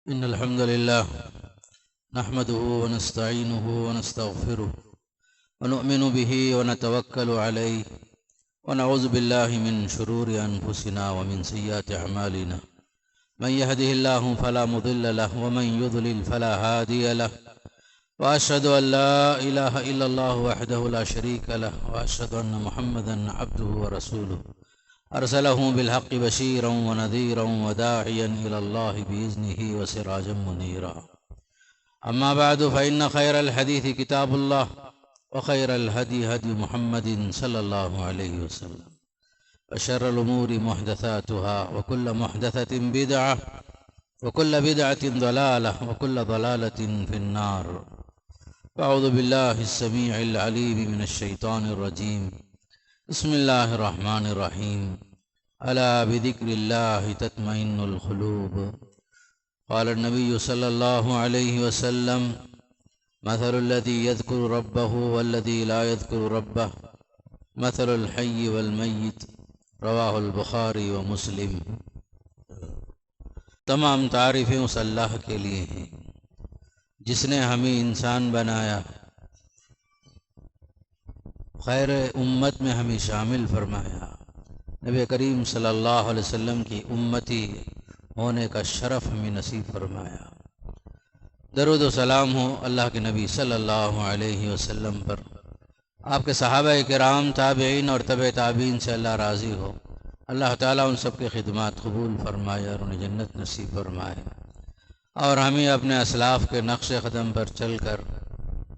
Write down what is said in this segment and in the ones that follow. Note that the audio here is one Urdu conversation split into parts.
إن الحمد لله نحمده ونستعينه ونستغفره ونؤمن به ونتوكل عليه ونعوذ بالله من شرور أنفسنا ومن سيئات أعمالنا من يهده الله فلا مضل له ومن يضلل فلا هادي له وأشهد أن لا إله إلا الله وحده لا شريك له وأشهد أن محمدا عبده ورسوله أرسله بالحق بشيرا ونذيرا وداعيا إلى الله بإذنه وسراجا منيرا أما بعد فإن خير الحديث كتاب الله وخير الهدي هدي محمد صلى الله عليه وسلم وشر الأمور محدثاتها وكل محدثة بدعة وكل بدعة ضلالة وكل ضلالة في النار. أعوذ بالله السميع العليم من الشيطان الرجيم. بسم الله الرحمن الرحيم. ألا بذكر الله تطمئن القلوب. قال النبي صلى الله عليه وسلم: مثل الذي يذكر ربه والذي لا يذكر ربه مثل الحي والميت. رواہ البخاری و مسلم. تمام تعریفیں اس اللہ کے لیے ہیں جس نے ہمیں انسان بنایا، خیر امت میں ہمیں شامل فرمایا، نبی کریم صلی اللہ علیہ وسلم کی امتی ہونے کا شرف ہمیں نصیب فرمایا۔ درود و سلام ہو اللہ کے نبی صلی اللہ علیہ وسلم پر، آپ کے صحابہ کرام، تابعین اور تبع تابعین سے اللہ راضی ہو۔ اللہ تعالیٰ ان سب کی خدمات قبول فرمائے اور انہیں جنت نصیب فرمائے، اور ہمیں اپنے اسلاف کے نقش قدم پر چل کر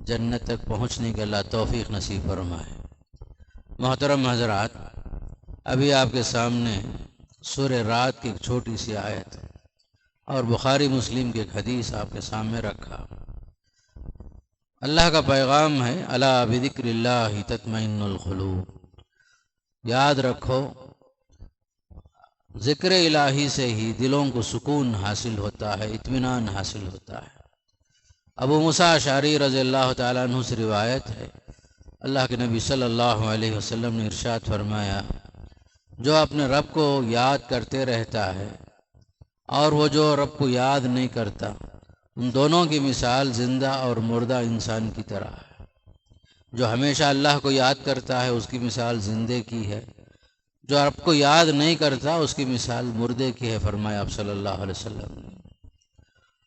جنت تک پہنچنے کے اللہ توفیق نصیب فرمائے۔ محترم حضرات، ابھی آپ کے سامنے سورہ رات کی ایک چھوٹی سی آیت اور بخاری مسلم کی ایک حدیث آپ کے سامنے رکھا۔ اللہ کا پیغام ہے: الا بذکر اللہ تطمئن القلوب۔ یاد رکھو، ذکر الہی سے ہی دلوں کو سکون حاصل ہوتا ہے، اطمینان حاصل ہوتا ہے۔ ابو موسیٰ اشعری رضی اللہ تعالیٰ عنہ سے روایت ہے، اللہ کے نبی صلی اللہ علیہ وسلم نے ارشاد فرمایا: جو اپنے رب کو یاد کرتے رہتا ہے اور وہ جو رب کو یاد نہیں کرتا، ان دونوں کی مثال زندہ اور مردہ انسان کی طرح ہے۔ جو ہمیشہ اللہ کو یاد کرتا ہے اس کی مثال زندے کی ہے، جو رب کو یاد نہیں کرتا اس کی مثال مردے کی ہے، فرمایا آپ صلی اللہ علیہ وسلم نے۔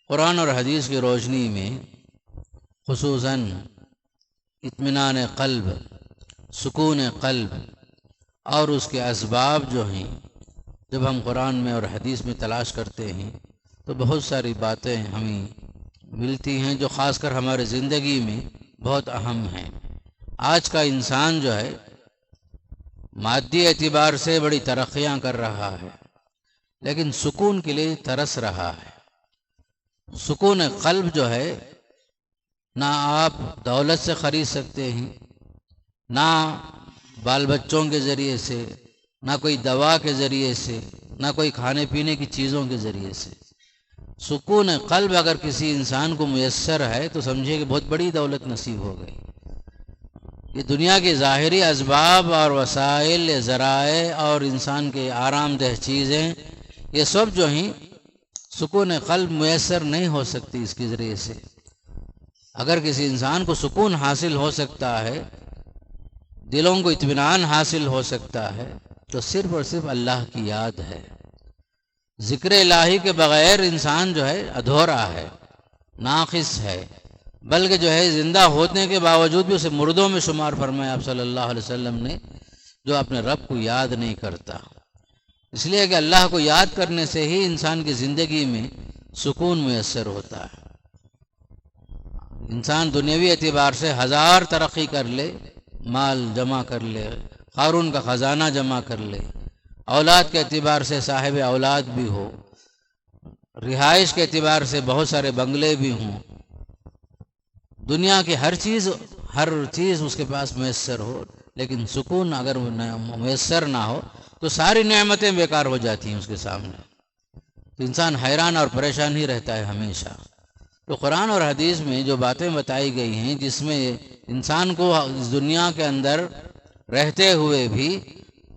قرآن اور حدیث کی روشنی میں خصوصاً اطمینان قلب، سکون قلب اور اس کے اسباب جو ہیں، جب ہم قرآن میں اور حدیث میں تلاش کرتے ہیں تو بہت ساری باتیں ہمیں ملتی ہیں جو خاص کر ہمارے زندگی میں بہت اہم ہیں۔ آج کا انسان جو ہے مادی اعتبار سے بڑی ترقیاں کر رہا ہے، لیکن سکون کے لیے ترس رہا ہے۔ سکون قلب جو ہے نہ آپ دولت سے خرید سکتے ہیں، نہ بال بچوں کے ذریعے سے، نہ کوئی دوا کے ذریعے سے، نہ کوئی کھانے پینے کی چیزوں کے ذریعے سے۔ سکون قلب اگر کسی انسان کو میسر ہے تو سمجھے کہ بہت بڑی دولت نصیب ہو گئی۔ یہ دنیا کے ظاہری اسباب اور وسائل، ذرائع اور انسان کے آرام دہ چیزیں، یہ سب جو ہیں سکون قلب میسر نہیں ہو سکتی اس کے ذریعے سے۔ اگر کسی انسان کو سکون حاصل ہو سکتا ہے، دلوں کو اطمینان حاصل ہو سکتا ہے، تو صرف اور صرف اللہ کی یاد ہے۔ ذکر الہی کے بغیر انسان جو ہے ادھورا ہے، ناقص ہے، بلکہ جو ہے زندہ ہونے کے باوجود بھی اسے مردوں میں شمار فرمایا آپ صلی اللہ علیہ وسلم نے، جو اپنے رب کو یاد نہیں کرتا۔ اس لیے کہ اللہ کو یاد کرنے سے ہی انسان کی زندگی میں سکون میسر ہوتا ہے۔ انسان دنیاوی اعتبار سے ہزار ترقی کر لے، مال جمع کر لے، قارون کا خزانہ جمع کر لے، اولاد کے اعتبار سے صاحب اولاد بھی ہو، رہائش کے اعتبار سے بہت سارے بنگلے بھی ہوں، دنیا کی ہر چیز اس کے پاس میسر ہو، لیکن سکون اگر میسر نہ ہو تو ساری نعمتیں بیکار ہو جاتی ہیں اس کے سامنے، تو انسان حیران اور پریشان ہی رہتا ہے ہمیشہ۔ تو قرآن اور حدیث میں جو باتیں بتائی گئی ہیں جس میں انسان کو اس دنیا کے اندر رہتے ہوئے بھی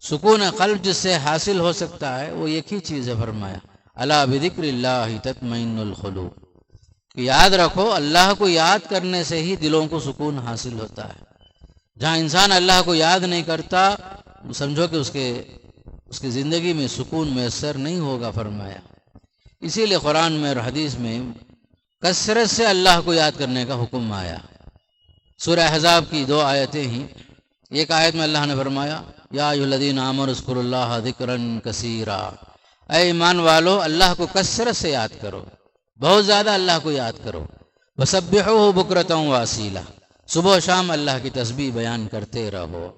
سکون قلب جس سے حاصل ہو سکتا ہے، وہ ایک ہی چیز ہے، فرمایا الا بذکر اللہ تطمئن القلوب، کہ یاد رکھو اللہ کو یاد کرنے سے ہی دلوں کو سکون حاصل ہوتا ہے۔ جہاں انسان اللہ کو یاد نہیں کرتا سمجھو کہ اس کی زندگی میں سکون میسر نہیں ہوگا فرمایا۔ اسی لیے قرآن میں اور حدیث میں کثرت سے اللہ کو یاد کرنے کا حکم آیا۔ سورہ احزاب کی 2 آیتیں ہی، ایک آیت میں اللہ نے فرمایا یا ایھا الذین آمنوا اذکروا اللہ ذکرا کثیرا، اے ایمان والو اللہ کو کثرت سے یاد کرو، بہت زیادہ اللہ کو یاد کرو، وسبحوہ بکرۃ واصیلا، صبح و شام اللہ کی تسبیح بیان کرتے رہو۔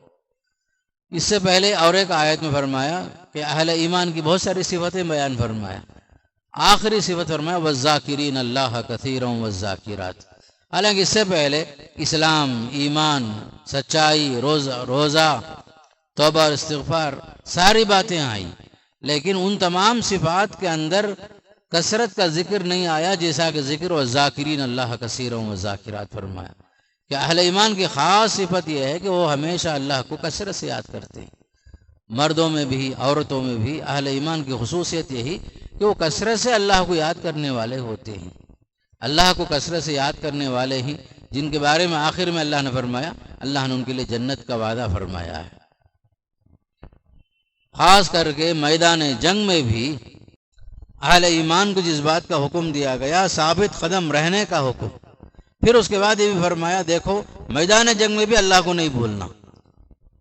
اس سے پہلے اور ایک آیت میں فرمایا کہ اہل ایمان کی بہت ساری صفتیں بیان فرمایا، آخری صفت فرمایا والذاکرین اللہ کثیرا والذاکرات۔ حالانکہ اس سے پہلے اسلام، ایمان، سچائی، روزہ، توبہ اور استغفار ساری باتیں آئیں، لیکن ان تمام صفات کے اندر کثرت کا ذکر نہیں آیا، جیسا کہ ذکر والذاکرین اللہ کثیرا والذاکرات فرمایا کہ اہل ایمان کی خاص صفت یہ ہے کہ وہ ہمیشہ اللہ کو کثرت سے یاد کرتے ہیں۔ مردوں میں بھی عورتوں میں بھی اہل ایمان کی خصوصیت یہی کہ وہ کثرت سے اللہ کو یاد کرنے والے ہوتے ہیں۔ اللہ کو کثرت سے یاد کرنے والے ہی جن کے بارے میں آخر میں اللہ نے فرمایا اللہ نے ان کے لیے جنت کا وعدہ فرمایا ہے۔ خاص کر کے میدان جنگ میں بھی اہل ایمان کو جس بات کا حکم دیا گیا، ثابت قدم رہنے کا حکم، پھر اس کے بعد یہ بھی فرمایا دیکھو میدان جنگ میں بھی اللہ کو نہیں بھولنا،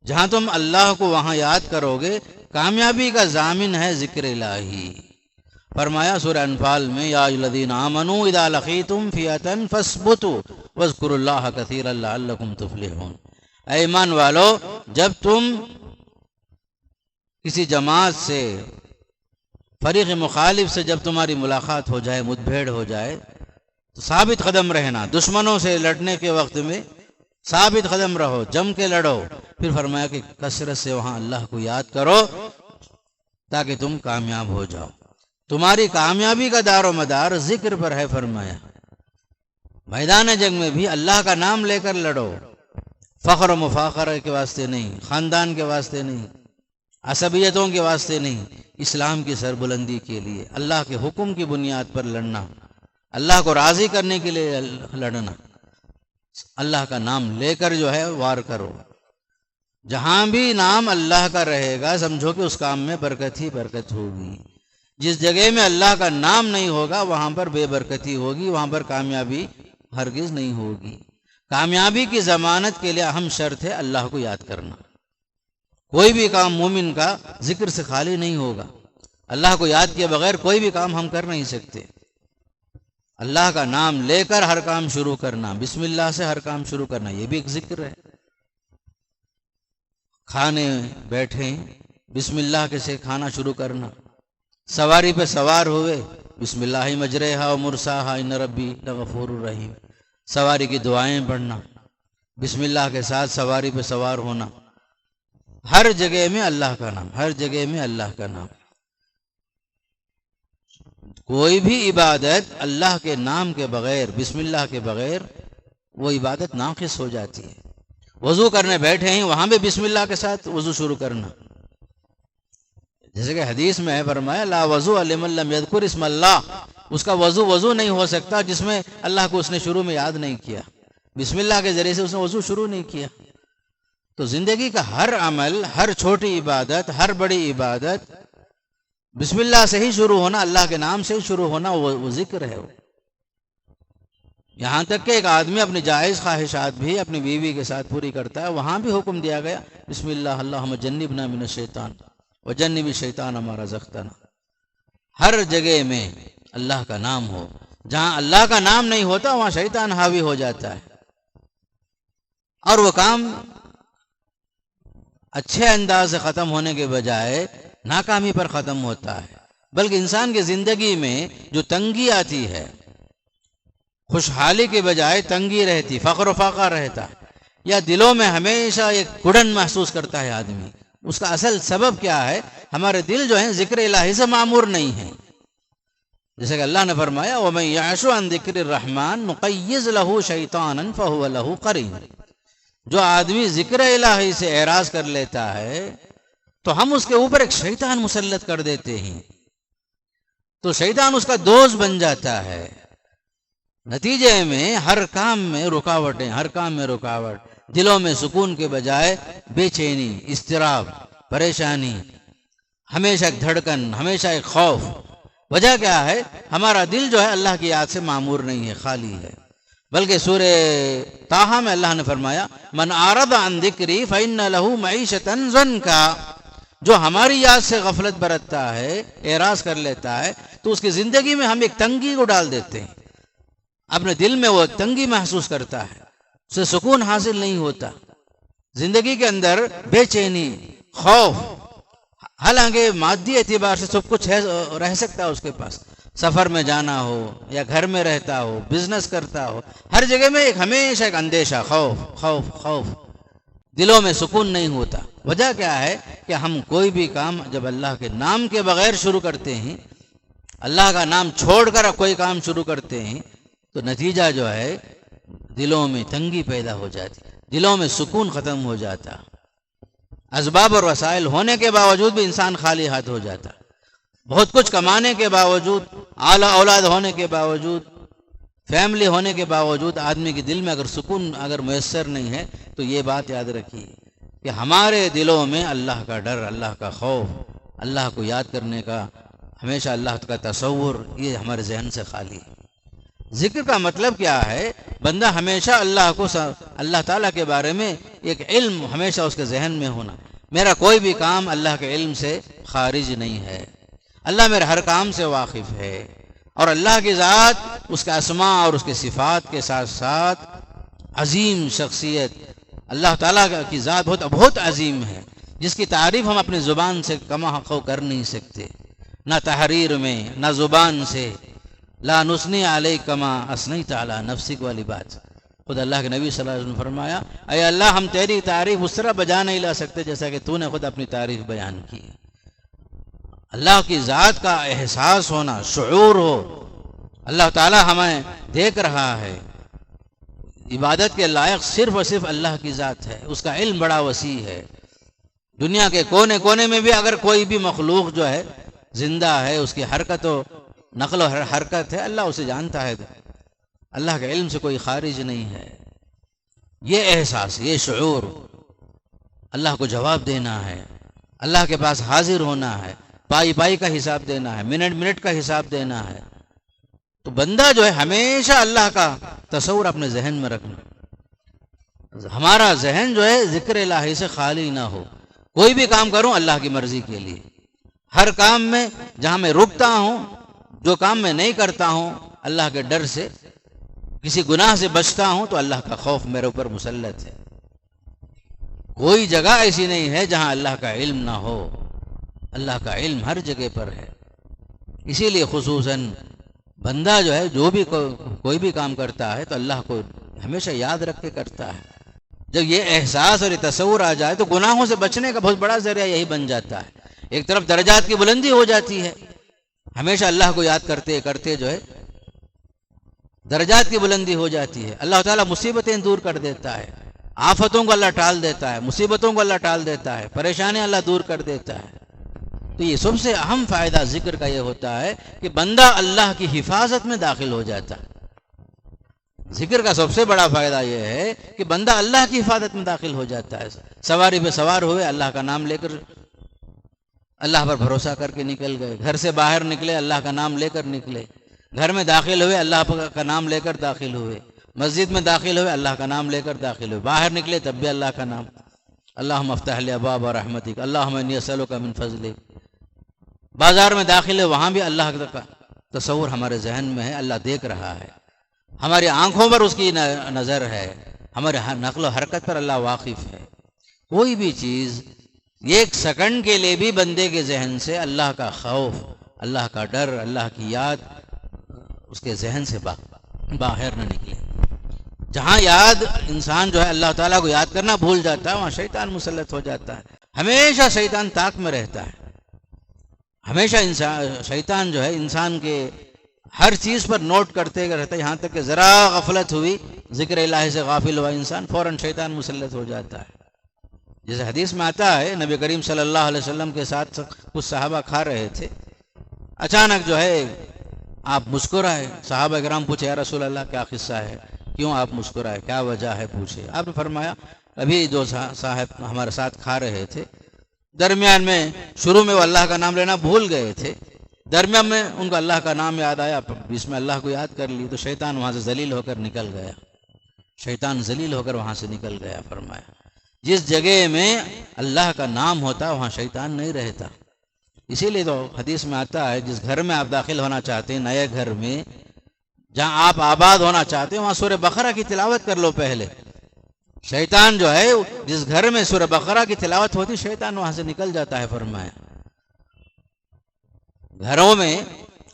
جہاں تم اللہ کو وہاں یاد کرو گے کامیابی کا ضامن ہے ذکر الہی۔ فرمایا سورہ انفال میں یا ایھا الذین آمنوا اذا لقیتم فئۃ فاثبتوا واذکروا اللہ کثیرا لعلکم تفلحون، اے ایمان والو جب تم کسی جماعت سے، فریق مخالف سے جب تمہاری ملاقات ہو جائے، مدبھیڑ ہو جائے تو ثابت قدم رہنا، دشمنوں سے لڑنے کے وقت میں ثابت قدم رہو، جم کے لڑو۔ پھر فرمایا کہ کثرت سے وہاں اللہ کو یاد کرو تاکہ تم کامیاب ہو جاؤ، تمہاری کامیابی کا دار و مدار ذکر پر ہے۔ فرمایا میدان جنگ میں بھی اللہ کا نام لے کر لڑو، فخر و مفاخرہ کے واسطے نہیں، خاندان کے واسطے نہیں، عصبیتوں کے واسطے نہیں، اسلام کی سربلندی کے لیے، اللہ کے حکم کی بنیاد پر لڑنا، اللہ کو راضی کرنے کے لیے لڑنا، اللہ کا نام لے کر جو ہے وار کرو۔ جہاں بھی نام اللہ کا رہے گا سمجھو کہ اس کام میں برکت ہی برکت ہوگی۔ جس جگہ میں اللہ کا نام نہیں ہوگا وہاں پر بے برکتی ہوگی، وہاں پر کامیابی ہرگز نہیں ہوگی۔ کامیابی کی ضمانت کے لیے اہم شرط ہے اللہ کو یاد کرنا۔ کوئی بھی کام مومن کا ذکر سے خالی نہیں ہوگا، اللہ کو یاد کیے بغیر کوئی بھی کام ہم کر نہیں سکتے۔ اللہ کا نام لے کر ہر کام شروع کرنا، بسم اللہ سے ہر کام شروع کرنا، یہ بھی ایک ذکر ہے۔ کھانے بیٹھے بسم اللہ کے سے کھانا شروع کرنا، سواری پہ سوار ہوئے بسم اللہ مجریہا و مرساہا ان ربی لغفور الرحیم، سواری کی دعائیں پڑھنا، بسم اللہ کے ساتھ سواری پہ سوار ہونا، ہر جگہ میں اللہ کا نام، ہر جگہ میں اللہ کا نام۔ کوئی بھی عبادت اللہ کے نام کے بغیر، بسم اللہ کے بغیر، وہ عبادت ناقص ہو جاتی ہے۔ وضو کرنے بیٹھے ہیں وہاں بھی بسم اللہ کے ساتھ وضو شروع کرنا، جیسے کہ حدیث میں ہے فرمایا لا وضوء لمن لم یذکر اسم اللہ، اس کا وضو نہیں ہو سکتا جس میں اللہ کو اس نے شروع میں یاد نہیں کیا، بسم اللہ کے ذریعے سے اس نے وضو شروع نہیں کیا۔ تو زندگی کا ہر عمل، ہر چھوٹی عبادت، ہر بڑی عبادت بسم اللہ سے ہی شروع ہونا، اللہ کے نام سے ہی شروع ہونا، وہ ذکر ہے۔ یہاں تک کہ ایک آدمی اپنی جائز خواہشات بھی اپنی بیوی کے ساتھ پوری کرتا ہے، وہاں بھی حکم دیا گیا بسم اللہ اللہم جنبنا من الشیطان وجنب الشیطان ما رزقتنا۔ ہر جگہ میں اللہ کا نام ہو، جہاں اللہ کا نام نہیں ہوتا وہاں شیطان حاوی ہو جاتا ہے، اور وہ کام اچھے انداز سے ختم ہونے کے بجائے ناکامی پر ختم ہوتا ہے۔ بلکہ انسان کی زندگی میں جو تنگی آتی ہے، خوشحالی کے بجائے تنگی رہتی، فقر و فاقہ رہتا، یا دلوں میں ہمیشہ ایک گھٹن محسوس کرتا ہے آدمی، اس کا اصل سبب کیا ہے؟ ہمارے دل جو ہیں ذکر الہی سے معمور نہیں ہیں۔ جیسے کہ اللہ نے فرمایا وَمَن يَعْشُ عَن ذِكْرِ الرَّحْمَٰنِ نُقَيِّضْ لَهُ شَيْطَانًا فَهُوَ لَهُ قَرِينٌ۔ جو آدمی ذکر الہی سے اعراض کر لیتا ہے تو ہم اس کے اوپر ایک شیطان مسلط کر دیتے ہیں، تو شیطان اس کا دوست بن جاتا ہے. نتیجے میں ہر کام میں رکاوٹیں، ہر کام میں رکاوٹ، دلوں میں سکون کے بجائے بے چینی، اضطراب، پریشانی، ہمیشہ ایک دھڑکن، ہمیشہ ایک خوف. وجہ کیا ہے؟ ہمارا دل جو ہے اللہ کی یاد سے معمور نہیں ہے، خالی ہے. بلکہ سورہ طٰہٰ میں اللہ نے فرمایا من اعرض عن ذکری فإن له معیشۃ ضنکا، جو ہماری یاد سے غفلت برتتا ہے، اعراض کر لیتا ہے، تو اس کی زندگی میں ہم ایک تنگی کو ڈال دیتے ہیں. اپنے دل میں وہ ایک تنگی محسوس کرتا ہے، اسے سکون حاصل نہیں ہوتا، زندگی کے اندر بے چینی، خوف. حالانکہ مادی اعتبار سے سب کچھ رہ سکتا ہے اس کے پاس، سفر میں جانا ہو یا گھر میں رہتا ہو، بزنس کرتا ہو، ہر جگہ میں ایک ہمیشہ ایک اندیشہ، خوف خوف خوف، دلوں میں سکون نہیں ہوتا. وجہ کیا ہے کہ ہم کوئی بھی کام جب اللہ کے نام کے بغیر شروع کرتے ہیں، اللہ کا نام چھوڑ کر کوئی کام شروع کرتے ہیں، تو نتیجہ جو ہے دلوں میں تنگی پیدا ہو جاتی، دلوں میں سکون ختم ہو جاتا. اسباب اور وسائل ہونے کے باوجود بھی انسان خالی ہاتھ ہو جاتا، بہت کچھ کمانے کے باوجود، اعلیٰ اولاد ہونے کے باوجود، فیملی ہونے کے باوجود، آدمی کے دل میں اگر سکون اگر میسر نہیں ہے تو یہ بات یاد رکھیے کہ ہمارے دلوں میں اللہ کا ڈر، اللہ کا خوف، اللہ کو یاد کرنے کا، ہمیشہ اللہ کا تصور، یہ ہمارے ذہن سے خالی ہے. ذکر کا مطلب کیا ہے؟ بندہ ہمیشہ اللہ تعالیٰ کے بارے میں ایک علم ہمیشہ اس کے ذہن میں ہونا. میرا کوئی بھی کام اللہ کے علم سے خارج نہیں ہے، اللہ میرے ہر کام سے واقف ہے. اور اللہ کی ذات، اس کے اسماء اور اس کے صفات کے ساتھ ساتھ عظیم شخصیت، اللہ تعالیٰ کی ذات بہت عظیم ہے، جس کی تعریف ہم اپنی زبان سے کما حق کر نہیں سکتے، نہ تحریر میں، نہ زبان سے. لا نثنی علیک کما اثنیت علی نفسک والی بات خود اللہ کے نبی صلی اللہ علیہ وسلم نے فرمایا، اے اللہ ہم تیری تعریف اس طرح بجا نہیں لا سکتے جیسا کہ تو نے خود اپنی تعریف بیان کی. اللہ کی ذات کا احساس ہونا، شعور ہو، اللہ تعالی ہمیں دیکھ رہا ہے. عبادت کے لائق صرف اور صرف اللہ کی ذات ہے، اس کا علم بڑا وسیع ہے. دنیا کے کونے کونے میں بھی اگر کوئی بھی مخلوق جو ہے زندہ ہے، اس کی حرکت و نقل و حرکت ہے، اللہ اسے جانتا ہے. اللہ کے علم سے کوئی خارج نہیں ہے. یہ احساس، یہ شعور، اللہ کو جواب دینا ہے، اللہ کے پاس حاضر ہونا ہے، پائی پائی کا حساب دینا ہے، منٹ منٹ کا حساب دینا ہے. تو بندہ جو ہے ہمیشہ اللہ کا تصور اپنے ذہن میں رکھنا. ہمارا ذہن جو ہے ذکر الہی سے خالی نہ ہو. کوئی بھی کام کروں اللہ کی مرضی کے لیے، ہر کام میں جہاں میں رکتا ہوں، جو کام میں نہیں کرتا ہوں، اللہ کے ڈر سے، کسی گناہ سے بچتا ہوں تو اللہ کا خوف میرے اوپر مسلط ہے. کوئی جگہ ایسی نہیں ہے جہاں اللہ کا علم نہ ہو. اللہ کا علم ہر جگہ پر ہے. اسی لیے خصوصاً بندہ جو ہے جو بھی کوئی بھی کام کرتا ہے تو اللہ کو ہمیشہ یاد رکھ کے کرتا ہے. جب یہ احساس اور یہ تصور آ جائے تو گناہوں سے بچنے کا بہت بڑا ذریعہ یہی بن جاتا ہے. ایک طرف درجات کی بلندی ہو جاتی ہے، ہمیشہ اللہ کو یاد کرتے کرتے جو ہے درجات کی بلندی ہو جاتی ہے. اللہ تعالیٰ مصیبتیں دور کر دیتا ہے، آفتوں کو اللہ ٹال دیتا ہے، مصیبتوں کو اللہ ٹال دیتا ہے، پریشانیاں اللہ دور کر دیتا ہے. تو یہ سب سے اہم فائدہ ذکر کا یہ ہوتا ہے کہ بندہ اللہ کی حفاظت میں داخل ہو جاتا ہے. ذکر کا سب سے بڑا فائدہ یہ ہے کہ بندہ اللہ کی حفاظت میں داخل ہو جاتا ہے. سواری پہ سوار ہوئے، اللہ کا نام لے کر، اللہ پر بھروسہ کر کے نکل گئے. گھر سے باہر نکلے، اللہ کا نام لے کر نکلے. گھر میں داخل ہوئے، اللہ کا نام لے کر داخل ہوئے. مسجد میں داخل ہوئے، اللہ کا نام لے کر داخل ہوئے. باہر نکلے تب بھی اللہ کا نام، اللہم افتح لی ابواب رحمتک، اللہم انی اسألک من فضلک. بازار میں داخل ہے، وہاں بھی اللہ کا تصور ہمارے ذہن میں ہے. اللہ دیکھ رہا ہے، ہماری آنکھوں پر اس کی نظر ہے، ہمارے نقل و حرکت پر اللہ واقف ہے. کوئی بھی چیز ایک سیکنڈ کے لیے بھی بندے کے ذہن سے اللہ کا خوف، اللہ کا ڈر، اللہ کی یاد اس کے ذہن سے باہر نہ نکلے. جہاں یاد انسان جو ہے اللہ تعالیٰ کو یاد کرنا بھول جاتا ہے، وہاں شیطان مسلط ہو جاتا ہے. ہمیشہ شیطان طاق میں رہتا ہے. ہمیشہ شیطان جو ہے انسان کے ہر چیز پر نوٹ کرتے رہتا ہے، یہاں تک کہ ذرا غفلت ہوئی، ذکر الہی سے غافل ہوا انسان، فوراً شیطان مسلط ہو جاتا ہے. جیسے حدیث میں آتا ہے، نبی کریم صلی اللہ علیہ وسلم کے ساتھ کچھ صحابہ کھا رہے تھے. اچانک جو ہے آپ مسکرائے. صحابہ کرام پوچھے یا رسول اللہ کیا قصہ ہے, کیوں آپ مسکرائے, کیا وجہ ہے, پوچھے. آپ نے فرمایا ابھی جو صاحب ہمارے ساتھ کھا رہے تھے, درمیان میں شروع میں وہ اللہ کا نام لینا بھول گئے تھے, درمیان میں ان کو اللہ کا نام یاد آیا, بیچ میں اللہ کو یاد کر لی, تو شیطان وہاں سے ذلیل ہو کر نکل گیا. شیطان ذلیل ہو کر وہاں سے نکل گیا. فرمایا جس جگہ میں اللہ کا نام ہوتا وہاں شیطان نہیں رہتا. اسی لیے تو حدیث میں آتا ہے جس گھر میں آپ داخل ہونا چاہتے ہیں, نئے گھر میں جہاں آپ آباد ہونا چاہتے ہیں, وہاں سورہ بقرہ کی تلاوت کر لو پہلے. شیطان جو ہے جس گھر میں سورہ بقرہ کی تلاوت ہوتی شیطان وہاں سے نکل جاتا ہے. فرمایا گھروں میں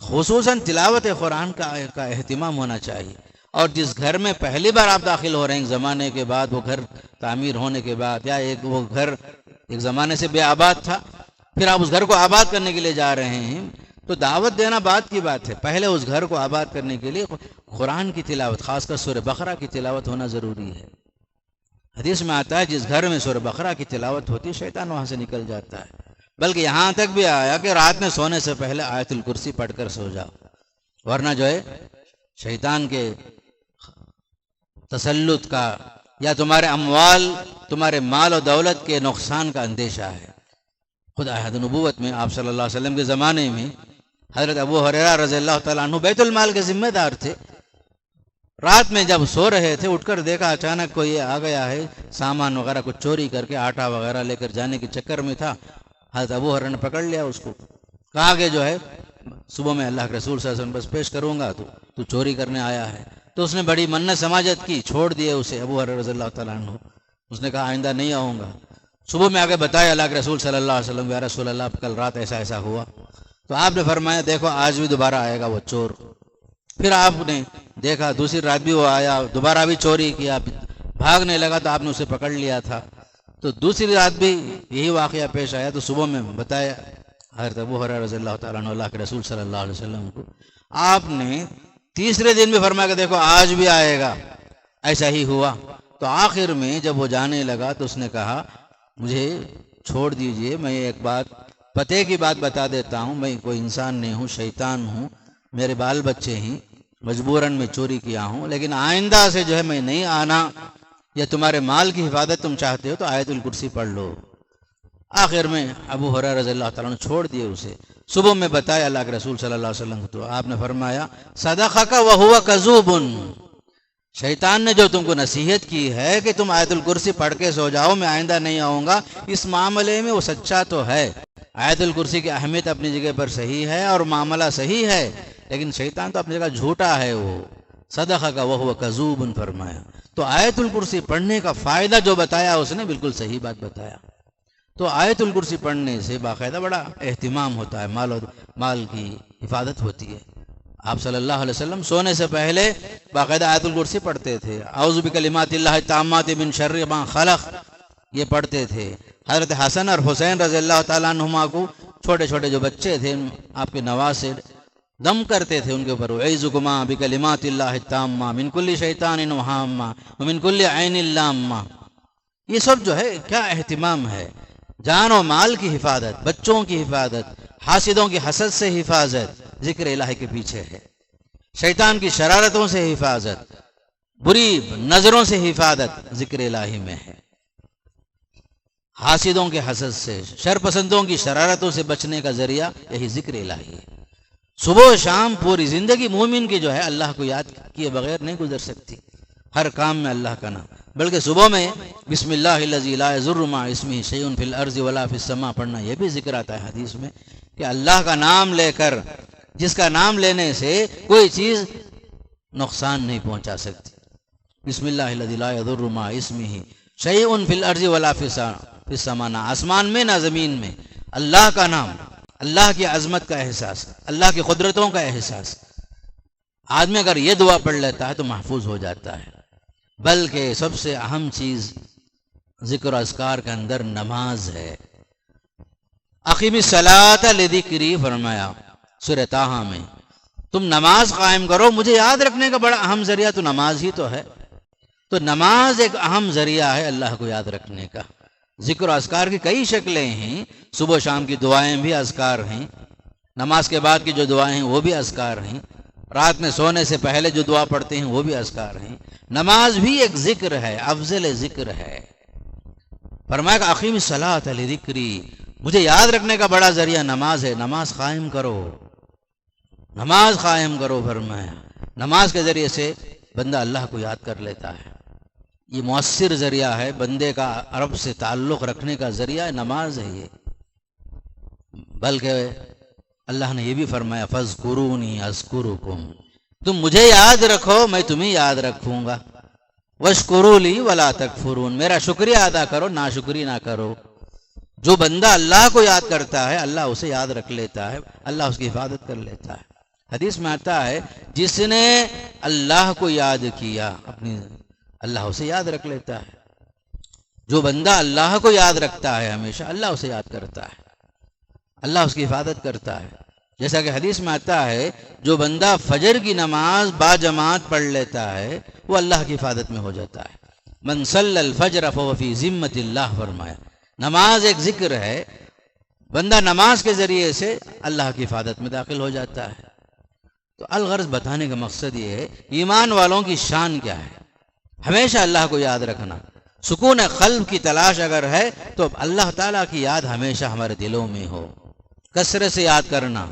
خصوصاً تلاوت قرآن کا اہتمام ہونا چاہیے. اور جس گھر میں پہلی بار آپ داخل ہو رہے ہیں ایک زمانے کے بعد, وہ گھر تعمیر ہونے کے بعد, یا وہ گھر ایک زمانے سے بے آباد تھا, پھر آپ اس گھر کو آباد کرنے کے لیے جا رہے ہیں, تو دعوت دینا بعد کی بات ہے. پہلے اس گھر کو آباد کرنے کے لیے قرآن کی تلاوت, خاص کر سورہ بقرہ کی تلاوت ہونا ضروری ہے. حدیث میں آتا ہے جس گھر میں سورہ بقرہ کی تلاوت ہوتی شیطان وہاں سے نکل جاتا ہے. بلکہ یہاں تک بھی آیا کہ رات میں سونے سے پہلے آیت الکرسی پڑھ کر سو جاؤ, ورنہ جو ہے شیطان کے تسلط کا یا تمہارے اموال, تمہارے مال و دولت کے نقصان کا اندیشہ ہے. خود عہد نبوت میں آپ صلی اللہ علیہ وسلم کے زمانے میں حضرت ابو ہریرہ رضی اللہ تعالیٰ عنہ بیت المال کے ذمہ دار تھے. رات میں جب سو رہے تھے اٹھ کر دیکھا اچانک کوئی آ گیا ہے, سامان وغیرہ کچھ چوری کر کے, آٹا وغیرہ لے کر جانے کے چکر میں تھا. حضرت ابو ہریرہ نے پکڑ لیا اس کو, کہا کہ جو ہے صبح میں اللہ کے رسول صلی اللہ علیہ وسلم بس پیش کروں گا, تو چوری کرنے آیا ہے. تو اس نے بڑی منت سماجت کی, چھوڑ دیے اسے ابو ہریرہ رضی اللہ تعالیٰ عنہ. اس نے کہا آئندہ نہیں آؤں گا. صبح میں آگے بتایا اللہ کے رسول صلی اللہ علیہ وسلم, یا رسول اللہ کل رات ایسا ایسا ہوا. تو آپ نے فرمایا دیکھو آج بھی دوبارہ آئے گا وہ چور. پھر آپ نے دیکھا دوسری رات بھی وہ آیا, دوبارہ بھی چوری کیا, بھاگنے لگا تو آپ نے اسے پکڑ لیا تھا. تو دوسری رات بھی یہی واقعہ پیش آیا, تو صبح میں بتایا حضرت ابو ہریرہ رضی اللہ تعالیٰ عنہ اللہ کے رسول صلی اللہ علیہ وسلم کو. آپ نے تیسرے دن بھی فرمایا کہ دیکھو آج بھی آئے گا, ایسا ہی ہوا. تو آخر میں جب وہ جانے لگا تو اس نے کہا مجھے چھوڑ دیجئے, میں ایک بات پتے کی بات بتا دیتا ہوں, میں کوئی انسان نہیں ہوں, شیطان ہوں, میرے بال بچے ہی مجبوراً میں چوری کیا ہوں, لیکن آئندہ سے جو ہے میں نہیں آنا, یا تمہارے مال کی حفاظت تم چاہتے ہو تو آیت الکرسی پڑھ لو. آخر میں ابو ہریرہ رضی اللہ تعالیٰ نے چھوڑ دیے اسے. صبح میں بتایا اللہ کے رسول صلی اللہ علیہ وسلم کو, تو آپ نے فرمایا صدقک وہو کذوب, شیطان نے جو تم کو نصیحت کی ہے کہ تم آیت الکرسی پڑھ کے سو جاؤ, میں آئندہ نہیں آؤں گا, اس معاملے میں وہ سچا تو ہے. آیت الکرسی کی اہمیت اپنی جگہ پر صحیح ہے اور معاملہ صحیح ہے, لیکن شیطان تو اپنی جگہ جھوٹا ہے. وہ صدقک وہو کذوب فرمایا. تو آیت الکرسی پڑھنے کا فائدہ جو بتایا اس نے بالکل صحیح بات بتایا. تو آیت الکرسی پڑھنے سے باقاعدہ بڑا اہتمام ہوتا ہے, مال کی حفاظت ہوتی ہے. آپ صلی اللہ علیہ وسلم سونے سے پہلے باقاعدہ آیت الکرسی پڑھتے تھے. اعوذ بکلمات اللہ التامات من شر ما خلق, یہ پڑھتے تھے. حضرت حسن اور حسین رضی اللہ تعالیٰ عنہما کو چھوٹے چھوٹے جو بچے تھے آپ کے نواسے دم کرتے تھے ان کے اوپر, اعوذکما بکلمات اللہ التامہ من کل شیطان وہامہ ومن کل عین لامہ. یہ سب جو ہے کیا اہتمام ہے, جان و مال کی حفاظت, بچوں کی حفاظت, حاسدوں کی حسد سے حفاظت ذکر الہی کے پیچھے ہے. شیطان کی شرارتوں سے حفاظت, بری نظروں سے حفاظت ذکر الہی میں ہے. حاسدوں کے حسد سے, شرپسندوں کی شرارتوں سے بچنے کا ذریعہ یہی ذکر الہی ہے. صبح و شام پوری زندگی مومن کی جو ہے اللہ کو یاد کیے بغیر نہیں گزر سکتی. ہر کام میں اللہ کا نام, بلکہ صبح میں بسم اللہ الذی لا یضر مع اسمہ شیء فی الارض ولا فی السماء پڑھنا, یہ بھی ذکر آتا ہے حدیث میں کہ اللہ کا نام لے کر, جس کا نام لینے سے کوئی چیز نقصان نہیں پہنچا سکتی. بسم اللہ الذی لا یضر مع اسمہ شیء فی الارض ولا فی السماء, نہ آسمان میں نہ زمین میں اللہ کا نام, اللہ کی عظمت کا احساس, اللہ کی قدرتوں کا احساس. آدمی اگر یہ دعا پڑھ لیتا ہے تو محفوظ ہو جاتا ہے. بلکہ سب سے اہم چیز ذکر و اذکار کے اندر نماز ہے. اقیم الصلاۃ لذکری فرمایا سورہ طٰہٰ میں, تم نماز قائم کرو, مجھے یاد رکھنے کا بڑا اہم ذریعہ تو نماز ہی تو ہے. تو نماز ایک اہم ذریعہ ہے اللہ کو یاد رکھنے کا. ذکر و اذکار کی کئی شکلیں ہیں, صبح و شام کی دعائیں بھی اذکار ہیں, نماز کے بعد کی جو دعائیں ہیں وہ بھی اذکار ہیں، رات میں سونے سے پہلے جو دعا پڑھتے ہیں وہ بھی اذکار ہیں۔ نماز بھی ایک ذکر ہے، افضل ذکر ہے۔ فرمایا کہ اقیم الصلاۃ لذکری، مجھے یاد رکھنے کا بڑا ذریعہ نماز ہے، نماز قائم کرو، نماز قائم کرو۔ فرمایا نماز کے ذریعے سے بندہ اللہ کو یاد کر لیتا ہے۔ یہ مؤثر ذریعہ ہے، بندے کا رب سے تعلق رکھنے کا ذریعہ نماز ہے یہ۔ بلکہ اللہ نے یہ بھی فرمایا فاذکرونی اذکرکم، تم مجھے یاد رکھو میں تمہیں یاد رکھوں گا، واشکروا لی ولا تکفرون، میرا شکریہ ادا کرو ناشکری نہ کرو۔ جو بندہ اللہ کو یاد کرتا ہے اللہ اسے یاد رکھ لیتا ہے، اللہ اس کی حفاظت کر لیتا ہے۔ حدیث میں آتا ہے جس نے اللہ کو یاد کیا اپنی، اللہ اسے یاد رکھ لیتا ہے۔ جو بندہ اللہ کو یاد رکھتا ہے ہمیشہ اللہ اسے یاد کرتا ہے، اللہ اس کی حفاظت کرتا ہے۔ جیسا کہ حدیث میں آتا ہے جو بندہ فجر کی نماز با جماعت پڑھ لیتا ہے وہ اللہ کی حفاظت میں ہو جاتا ہے۔ من صلی الفجر فهو فی ذمۃ اللہ، فرمایا نماز ایک ذکر ہے، بندہ نماز کے ذریعے سے اللہ کی حفاظت میں داخل ہو جاتا ہے۔ تو الغرض بتانے کا مقصد یہ ہے ایمان والوں کی شان کیا ہے، ہمیشہ اللہ کو یاد رکھنا۔ سکون قلب کی تلاش اگر ہے تو اللہ تعالیٰ کی یاد ہمیشہ ہمارے دلوں میں ہو، کثرت سے یاد کرنا۔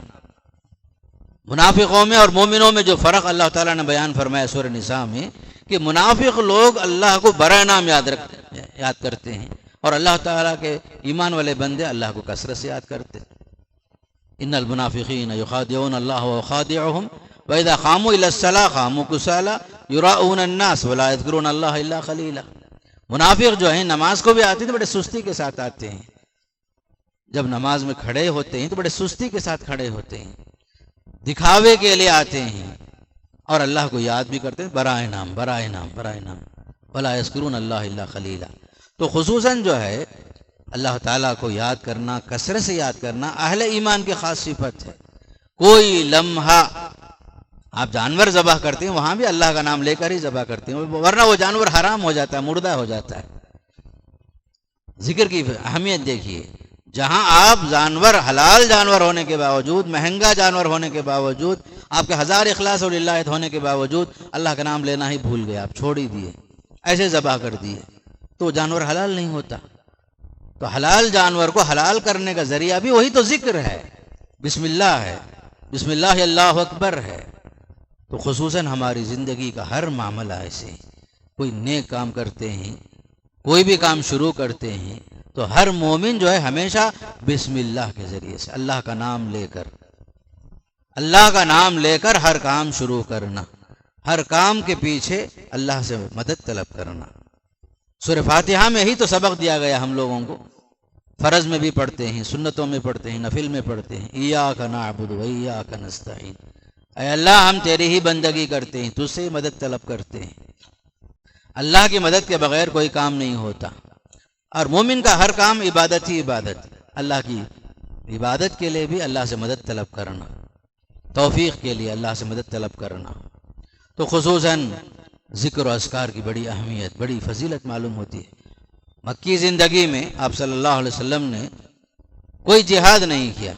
منافقوں میں اور مومنوں میں جو فرق اللہ تعالیٰ نے بیان فرمایا سورہ نساء میں کہ منافق لوگ اللہ کو برائے نام یاد کرتے ہیں، اور اللہ تعالیٰ کے ایمان والے بندے اللہ کو کثرت سے یاد کرتے۔ ان المنافقین یخادعون اللہ وخادعهم واذا قاموا الى الصلاة قاموا كسالى يراؤون الناس ولا يذكرون اللہ الا قلیلا۔ منافق جو ہیں نماز کو بھی آتے ہیں تو بڑے سستی کے ساتھ آتے ہیں، جب نماز میں کھڑے ہوتے ہیں تو بڑے سستی کے ساتھ کھڑے ہوتے ہیں، دکھاوے کے لیے آتے ہیں، اور اللہ کو یاد بھی کرتے ہیں برائے نام برائے نام برائے نام، ولا یذکرون اللہ الا قلیلا۔ تو خصوصاً جو ہے اللہ تعالیٰ کو یاد کرنا، کثرت سے یاد کرنا اہل ایمان کی خاص صفت ہے۔ کوئی لمحہ آپ جانور ذبح کرتے ہیں وہاں بھی اللہ کا نام لے کر ہی ذبح کرتے ہیں، ورنہ وہ جانور حرام ہو جاتا ہے، مردہ ہو جاتا ہے۔ ذکر کی اہمیت دیکھیے، جہاں آپ جانور حلال جانور ہونے کے باوجود، مہنگا جانور ہونے کے باوجود، آپ کے ہزار اخلاص اور للہیت ہونے کے باوجود اللہ کا نام لینا ہی بھول گئے، آپ چھوڑ ہی دیے، ایسے ذبح کر دیے، تو جانور حلال نہیں ہوتا۔ تو حلال جانور کو حلال کرنے کا ذریعہ بھی وہی تو ذکر ہے، بسم اللہ ہے، بسم اللہ اللہ اکبر ہے۔ تو خصوصاً ہماری زندگی کا ہر معاملہ ایسے، کوئی نیک کام کرتے ہیں، کوئی بھی کام شروع کرتے ہیں تو ہر مومن جو ہے ہمیشہ بسم اللہ کے ذریعے سے اللہ کا نام لے کر، اللہ کا نام لے کر ہر کام شروع کرنا، ہر کام کے پیچھے اللہ سے مدد طلب کرنا۔ سورہ فاتحہ میں ہی تو سبق دیا گیا ہم لوگوں کو، فرض میں بھی پڑھتے ہیں، سنتوں میں پڑھتے ہیں، نفل میں پڑھتے ہیں، ایاک نعبد و ایاک نستعین، اے اللہ ہم تیری ہی بندگی کرتے ہیں، تجھ سے ہی مدد طلب کرتے ہیں۔ اللہ کی مدد کے بغیر کوئی کام نہیں ہوتا، اور مومن کا ہر کام عبادت ہی عبادت، اللہ کی عبادت کے لیے بھی اللہ سے مدد طلب کرنا، توفیق کے لیے اللہ سے مدد طلب کرنا۔ تو خصوصاً ذکر و اذکار کی بڑی اہمیت، بڑی فضیلت معلوم ہوتی ہے۔ مکی زندگی میں آپ صلی اللہ علیہ وسلم نے کوئی جہاد نہیں کیا،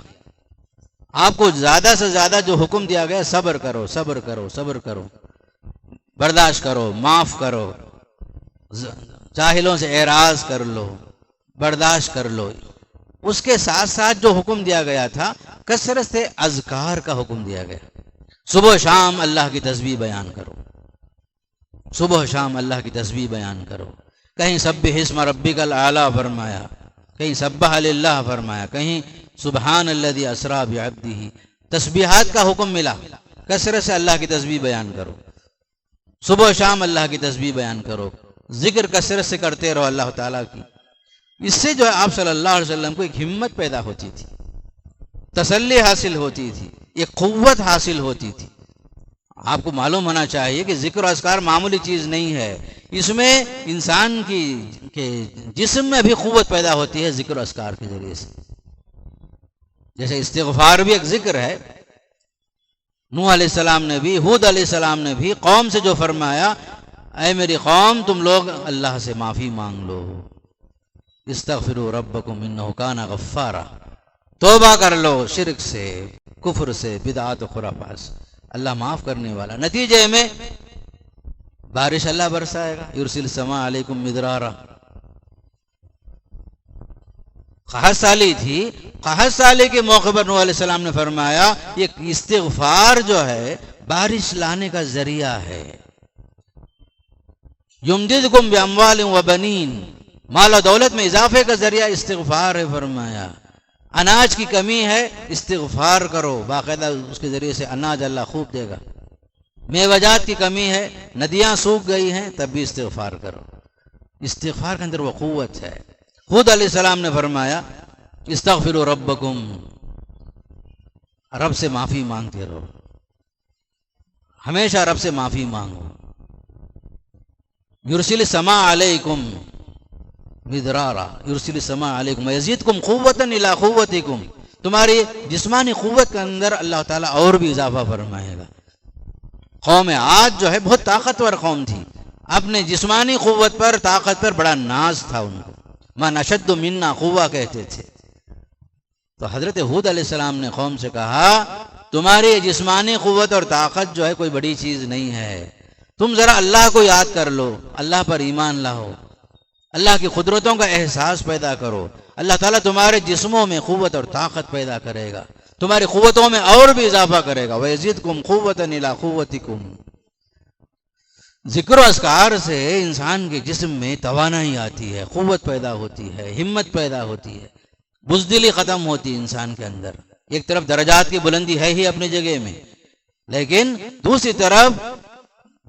آپ کو زیادہ سے زیادہ جو حکم دیا گیا صبر کرو صبر کرو صبر کرو، برداشت کرو، معاف کرو، جاہلوں سے اعراض کر لو، برداشت کر لو۔ اس کے ساتھ ساتھ جو حکم دیا گیا تھا کثرت سے اذکار کا حکم دیا گیا، صبح و شام اللہ کی تسبیح بیان کرو، صبح و شام اللہ کی تسبیح بیان کرو۔ کہیں سبح اسم ربک الاعلی فرمایا، کہیں سبح للہ فرمایا، کہیں سبحان الذی اسری بعبدہ، تسبیحات کا حکم ملا، کثرت سے اللہ کی تسبیح بیان کرو، صبح و شام اللہ کی تسبیح بیان کرو، ذکر کثرت سے کرتے رہو اللہ تعالیٰ کی۔ اس سے جو ہے آپ صلی اللہ علیہ وسلم کو ایک ہمت پیدا ہوتی تھی، تسلی حاصل ہوتی تھی، ایک قوت حاصل ہوتی تھی۔ آپ کو معلوم ہونا چاہیے کہ ذکر و اذکار معمولی چیز نہیں ہے، اس میں انسان کے جسم میں بھی قوت پیدا ہوتی ہے ذکر و اذکار کے ذریعے سے۔ جیسے استغفار بھی ایک ذکر ہے، نوح علیہ السلام نے بھی، ہود علیہ السلام نے بھی قوم سے جو فرمایا، اے میری قوم تم لوگ اللہ سے معافی مانگ لو، استغفروا ربکم انہ کان غفارا، توبہ کر لو شرک سے، کفر سے، بدعات و خرافات سے، اللہ معاف کرنے والا۔ نتیجے میں بارش اللہ برسائے گا، یرسل السماء علیکم مدرارا۔ قحط سالی تھی، قحط سالی کے موقع پر نوح علیہ السلام نے فرمایا یہ استغفار جو ہے بارش لانے کا ذریعہ ہے۔ یمددکم باموال و بنین، مال و دولت میں اضافے کا ذریعہ استغفار ہے فرمایا۔ اناج کی کمی ہے، استغفار کرو، باقاعدہ اس کے ذریعے سے اناج اللہ خوب دے گا۔ میوجات کی کمی ہے، ندیاں سوکھ گئی ہیں، تب بھی استغفار کرو۔ استغفار کے اندر وہ قوت ہے۔ خود علیہ السلام نے فرمایا استغفروا ربکم، رب سے معافی مانگتے رہو، ہمیشہ رب سے معافی مانگو۔ یرسل السماء علیکم مدرارا، یرسل السماء علیکم ویزیدکم قوتا الی قوتکم، تمہاری جسمانی قوت کے اندر اللہ تعالیٰ اور بھی اضافہ فرمائے گا۔ قوم عاد جو ہے بہت طاقتور قوم تھی، اپنے جسمانی قوت پر، طاقت پر بڑا ناز تھا ان کو، من اشد منا قوہ کہتے تھے۔ تو حضرت ہود علیہ السلام نے قوم سے کہا تمہاری جسمانی قوت اور طاقت جو ہے کوئی بڑی چیز نہیں ہے، تم ذرا اللہ کو یاد کر لو، اللہ پر ایمان لاؤ، اللہ کی قدرتوں کا احساس پیدا کرو، اللہ تعالیٰ تمہارے جسموں میں قوت اور طاقت پیدا کرے گا، تمہاری قوتوں میں اور بھی اضافہ کرے گا۔ وَيَزِدْكُمْ قُوَّةً إِلَىٰ قُوَّتِكُمْ۔ ذکر و اذکار سے انسان کے جسم میں توانائی آتی ہے، قوت پیدا ہوتی ہے، ہمت پیدا ہوتی ہے، بزدلی ختم ہوتی ہے انسان کے اندر۔ ایک طرف درجات کی بلندی ہے ہی اپنی جگہ میں، لیکن دوسری طرف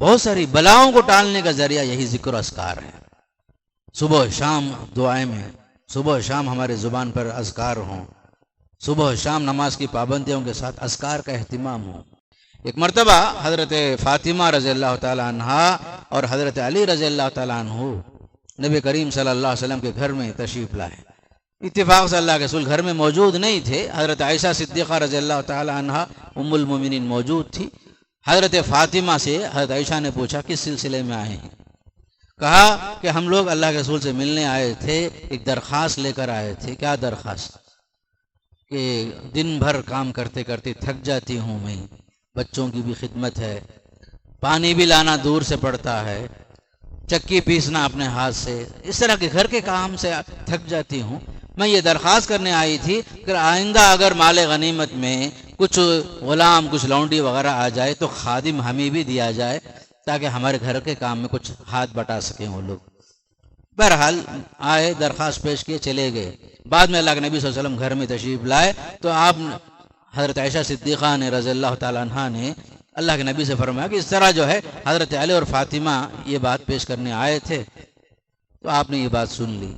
بہت ساری بلاؤں کو ٹالنے کا ذریعہ یہی ذکر و اذکار ہے۔ صبح و شام دعائیں میں، صبح و شام ہمارے زبان پر اذکار ہوں، صبح و شام نماز کی پابندیوں کے ساتھ اذکار کا اہتمام ہو۔ ایک مرتبہ حضرت فاطمہ رضی اللہ تعالی عنہا اور حضرت علی رضی اللہ تعالی عنہ نبی کریم صلی اللہ علیہ وسلم کے گھر میں تشریف لائے۔ اتفاق سے اللہ کے رسول گھر میں موجود نہیں تھے، حضرت عائشہ صدیقہ رضی اللہ تعالی عنہا ام المومنین موجود تھی۔ حضرت فاطمہ سے حضرت عائشہ نے پوچھا کس سلسلے میں آئے ہیں؟ کہا کہ ہم لوگ اللہ کے رسول سے ملنے آئے تھے، ایک درخواست لے کر آئے تھے۔ کیا درخواست؟ کہ دن بھر کام کرتے کرتے تھک جاتی ہوں میں، بچوں کی بھی خدمت ہے، پانی بھی لانا دور سے پڑتا ہے، چکی پیسنا اپنے ہاتھ سے، اس طرح کے گھر کے کام سے تھک جاتی ہوں۔ میں یہ درخواست کرنے آئی تھی کہ آئندہ اگر مال غنیمت میں کچھ غلام، کچھ لونڈی وغیرہ آ جائے تو خادم ہمیں بھی دیا جائے تاکہ ہمارے گھر کے کام میں کچھ ہاتھ بٹا سکیں وہ لوگ۔ بہرحال آئے، درخواست پیش کیے، چلے گئے۔ بعد میں اللہ کے نبی صلی اللہ علیہ وسلم گھر میں تشریف لائے تو آپ حضرت عائشہ صدیقہ نے رضی اللہ تعالیٰ عنہ نے اللہ کے نبی سے فرمایا کہ اس طرح جو ہے حضرت علی اور فاطمہ یہ بات پیش کرنے آئے تھے، تو آپ نے یہ بات سن لی۔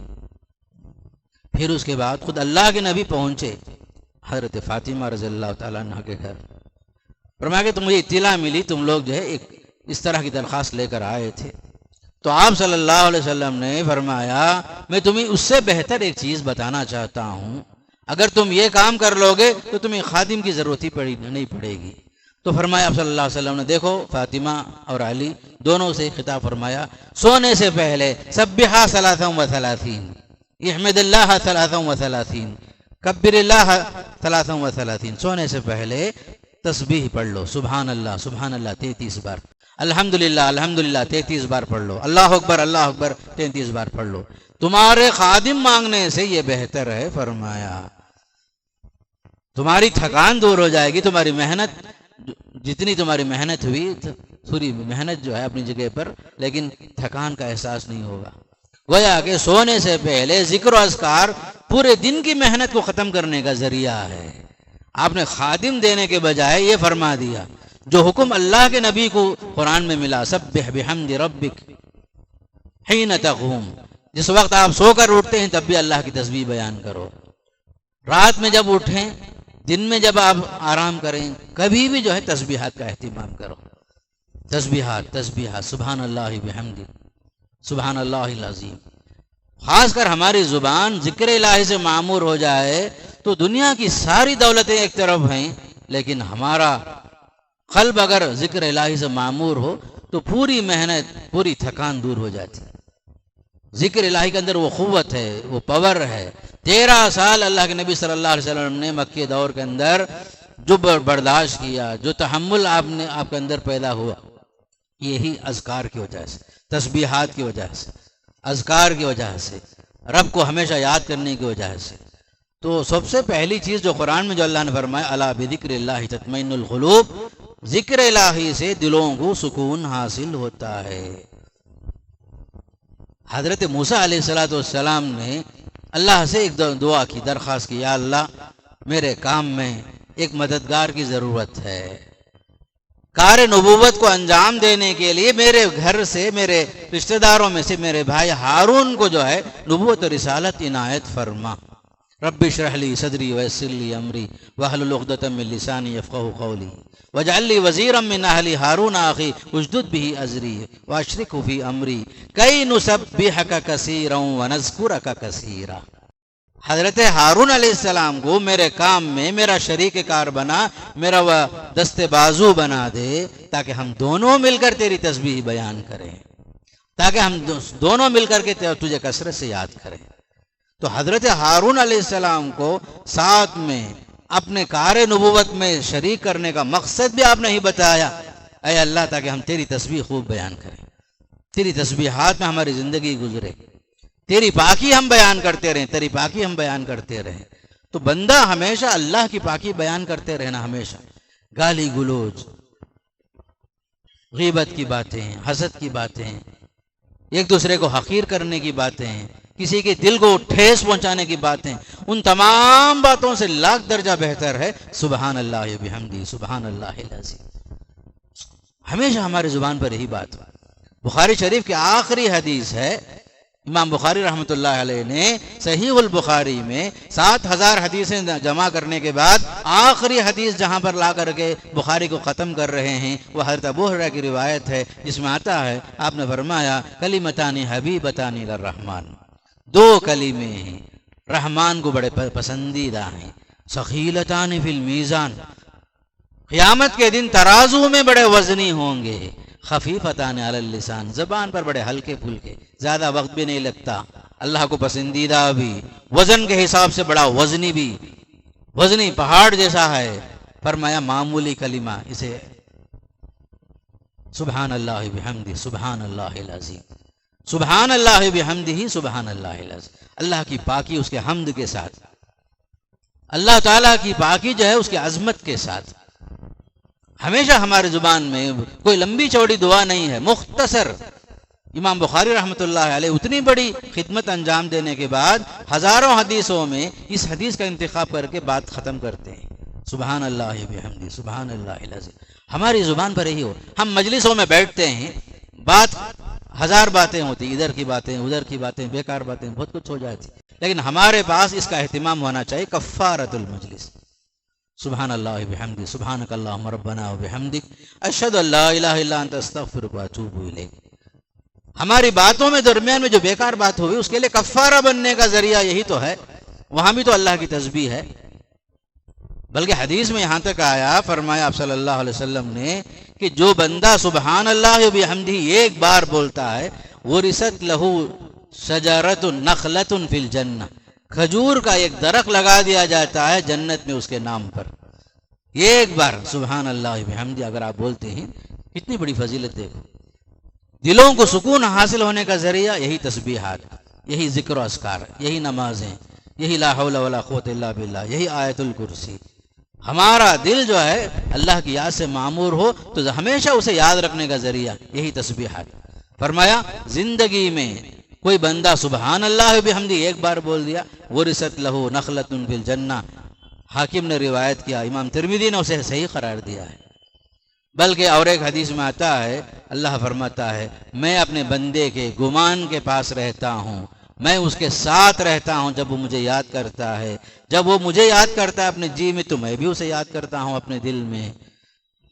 پھر اس کے بعد خود اللہ کے نبی پہنچے حضرت فاطمہ رضی اللہ تعالیٰ عنہ کے گھر، فرمایا کہ مجھے اطلاع ملی تم لوگ جو ہے ایک اس طرح کی درخواست لے کر آئے تھے۔ تو آپ صلی اللہ علیہ وسلم نے فرمایا میں تمہیں اس سے بہتر ایک چیز بتانا چاہتا ہوں، اگر تم یہ کام کر لو گے تو تمہیں خادم کی ضرورت ہی نہیں پڑے گی۔ تو فرمایا آپ صلی اللہ علیہ وسلم نے دیکھو فاطمہ اور علی دونوں سے خطاب فرمایا سونے سے پہلے سبحا 33، احمد اللہ 33، کبر اللہ 33، سونے سے پہلے تسبیح پڑھ لو، سبحان اللہ 33 بار، الحمدللہ 33 بار پڑھ لو، اللہ اکبر 33 بار پڑھ لو، تمہارے خادم مانگنے سے یہ بہتر ہے۔ فرمایا تمہاری تھکان دور ہو جائے گی، تمہاری محنت جتنی تمہاری محنت ہوئی، تھوڑی محنت جو ہے اپنی جگہ پر، لیکن تھکان کا احساس نہیں ہوگا۔ گویا کہ سونے سے پہلے ذکر و اذکار پورے دن کی محنت کو ختم کرنے کا ذریعہ ہے۔ آپ نے خادم دینے کے بجائے یہ فرما دیا جو حکم اللہ کے نبی کو قرآن میں ملا، سبح بحمد ربک حین تقوم، جس وقت آپ سو کر اٹھتے ہیں تب بھی اللہ کی تسبیح بیان کرو، رات میں جب اٹھیں، دن میں جب آپ آرام کریں، کبھی بھی جو ہے تسبیحات کا اہتمام کرو، تسبیحات سبحان اللہ بحمدہ، سبحان اللہ العظیم۔ خاص کر ہماری زبان ذکر الہی سے معمور ہو جائے تو دنیا کی ساری دولتیں ایک طرف ہیں، لیکن ہمارا قلب اگر ذکر الہی سے معمور ہو تو پوری محنت، پوری تھکان دور ہو جاتی ہے۔ ذکر الہی کے اندر وہ قوت ہے، وہ پاور ہے، 13 سال اللہ کے نبی صلی اللہ علیہ وسلم نے مکی دور کے اندر جو برداشت کیا، جو تحمل آپ کے اندر پیدا ہوا، یہی اذکار کی وجہ سے، تسبیحات کی وجہ سے، اذکار کی وجہ سے، رب کو ہمیشہ یاد کرنے کی وجہ سے۔ تو سب سے پہلی چیز جو قرآن میں جو اللہ نے فرمایا، الا بذکر اللہ تطمئن القلوب، ذکر الہی سے دلوں کو سکون حاصل ہوتا ہے۔ حضرت موسیٰ علیہ السلام نے اللہ سے ایک دعا کی، درخواست کی، یا اللہ میرے کام میں ایک مددگار کی ضرورت ہے، کار نبوت کو انجام دینے کے لیے میرے گھر سے، میرے رشتہ داروں میں سے میرے بھائی ہارون کو جو ہے نبوت و رسالت عنایت فرما۔ رب اشرح لی صدری ویسر لی امری واحلل عقدۃ من لسانی یفقهوا قولی واجعل لی وزیرا من اہلی ہارون اخی اشدد به ازری واشرکه فی امری کی نسبحک کثیرا ونذکرک کثیرا۔ حضرت ہارون علیہ السلام کو میرے کام میں میرا شریک کار بنا، میرا وہ دست بازو بنا دے، تاکہ ہم دونوں مل کر تیری تسبیح بیان کریں، تاکہ ہم دونوں مل کر کے تجھے کثرت سے یاد کریں۔ تو حضرت ہارون علیہ السلام کو ساتھ میں اپنے کار نبوت میں شریک کرنے کا مقصد بھی آپ نے ہی بتایا، اے اللہ تاکہ ہم تیری تسبیح خوب بیان کریں، تیری تسبیحات میں ہماری زندگی گزرے، تیری پاکی ہم بیان کرتے رہیں، تیری پاکی ہم بیان کرتے رہیں۔ تو بندہ ہمیشہ اللہ کی پاکی بیان کرتے رہنا، ہمیشہ گالی گلوچ، غیبت کی باتیں، حسد کی باتیں، ایک دوسرے کو حقیر کرنے کی باتیں، کسی کے دل کو ٹھیس پہنچانے کی باتیں، ان تمام باتوں سے لاکھ درجہ بہتر ہے سبحان اللہ بحمدی سبحان اللہ العظیم۔ ہمیشہ ہماری زبان پر یہی بات۔ بخاری شریف کی آخری حدیث ہے، امام بخاری رحمۃ اللہ علیہ نے صحیح البخاری میں 7000 حدیثیں جمع کرنے کے بعد آخری حدیث جہاں پر لا کر کے بخاری کو ختم کر رہے ہیں، وہ حضرت ابو ہریرہ کی روایت ہے، جس میں آتا ہے آپ نے فرمایا کلمتان حبیبتان للرحمن، 2 کلمے ہیں رحمان کو بڑے پسندیدہ ہیں، ثقیلتان فی المیزان، قیامت کے دن ترازو میں بڑے وزنی ہوں گے، خفیفتان علی اللسان، زبان پر بڑے ہلکے پھلکے، زیادہ وقت بھی نہیں لگتا، اللہ کو پسندیدہ بھی، وزن کے حساب سے بڑا وزنی بھی، وزنی پہاڑ جیسا ہے۔ فرمایا معمولی کلمہ، اسے سبحان اللہ بحمدہ سبحان اللہ العظیم، سبحان اللہ بحمدہ سبحان اللہ العظیم، اللہ کی پاکی اس کے حمد کے ساتھ، اللہ تعالیٰ کی پاکی جو ہے اس کی عظمت کے ساتھ۔ ہمیشہ ہمارے زبان میں کوئی لمبی چوڑی دعا نہیں ہے، مختصر۔ امام بخاری رحمۃ اللہ علیہ اتنی بڑی خدمت انجام دینے کے بعد ہزاروں حدیثوں میں اس حدیث کا انتخاب کر کے بات ختم کرتے ہیں، سبحان اللہ بحمدہ سبحان اللہ العظیم۔ ہماری زبان پر یہی ہو، ہم مجلسوں میں بیٹھتے ہیں، بات 1000 باتیں ہوتی، ادھر کی باتیں ادھر کی باتیں، بیکار باتیں، بہت کچھ ہو جاتی، لیکن ہمارے پاس اس کا اہتمام ہونا چاہیے، کفارۃ المجلس، سبحان اللہ بحمدہ سبحانک اللہم ربنا وبحمدک اشہد ان لا الہ الا انت استغفرک واتوب الیک۔ ہماری باتوں میں درمیان میں جو بیکار بات ہوئی اس کے لیے کفارہ بننے کا ذریعہ یہی تو ہے، وہاں بھی تو اللہ کی تسبیح ہے۔ بلکہ حدیث میں یہاں تک آیا، فرمایا آپ صلی اللہ علیہ وسلم نے کہ جو بندہ سبحان اللہ بحمدہ ایک بار بولتا ہے، ورثت لہ شجرۃ نخلۃ فی الجنہ، کھجور کا ایک درخت لگا دیا جاتا ہے جنت میں اس کے نام پر۔ ایک بار سبحان اللہ بحمدہ اگر آپ بولتے ہیں، کتنی بڑی فضیلت دیکھو۔ دلوں کو سکون حاصل ہونے کا ذریعہ یہی تسبیحات، یہی ذکر و اذکار، یہی نمازیں، یہی لا حول ولا قوت الا باللہ، یہی آیت الکرسی۔ ہمارا دل جو ہے اللہ کی یاد سے معمور ہو تو ہمیشہ اسے یاد رکھنے کا ذریعہ یہی تسبیحات۔ فرمایا زندگی میں کوئی بندہ سبحان اللہ بحمدہ ایک بار بول دیا، ورثت لہ نخلۃ فی الجنہ، حاکم نے روایت کیا، امام ترمذی نے اسے صحیح قرار دیا ہے۔ بلکہ اور ایک حدیث میں آتا ہے، اللہ فرماتا ہے میں اپنے بندے کے گمان کے پاس رہتا ہوں، میں اس کے ساتھ رہتا ہوں جب وہ مجھے یاد کرتا ہے، جب وہ مجھے یاد کرتا ہے اپنے جی میں تو میں بھی اسے یاد کرتا ہوں اپنے دل میں،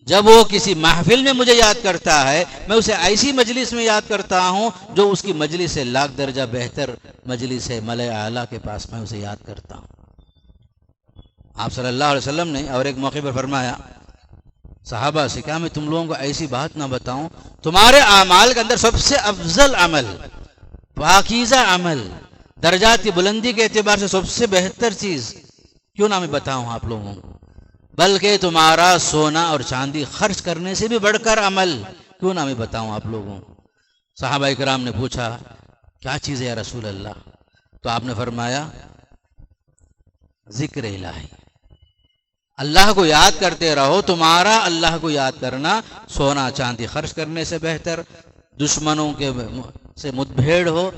جب وہ کسی محفل میں مجھے یاد کرتا ہے میں اسے ایسی مجلس میں یاد کرتا ہوں جو اس کی مجلس سے لاکھ درجہ بہتر مجلس ہے، ملأ اعلیٰ کے پاس میں اسے یاد کرتا ہوں۔ آپ صلی اللہ علیہ وسلم نے اور ایک موقع پر فرمایا صحابہ سے، کیا میں تم لوگوں کو ایسی بات نہ بتاؤں، تمہارے اعمال کے اندر سب سے افضل عمل، پاکیزہ عمل، درجات کی بلندی کے اعتبار سے سب سے بہتر چیز کیوں نہ میں بتاؤں آپ لوگوں کو، بلکہ تمہارا سونا اور چاندی خرچ کرنے سے بھی بڑھ کر عمل کیوں نہ میں بتاؤں آپ لوگوں کو۔ صحابہ کرام نے پوچھا کیا چیز ہے یا رسول اللہ؟ تو آپ نے فرمایا ذکر الہی، اللہ کو یاد کرتے رہو۔ تمہارا اللہ کو یاد کرنا سونا چاندی خرچ کرنے سے بہتر، دشمنوں کے سے متبھیڑ ہو،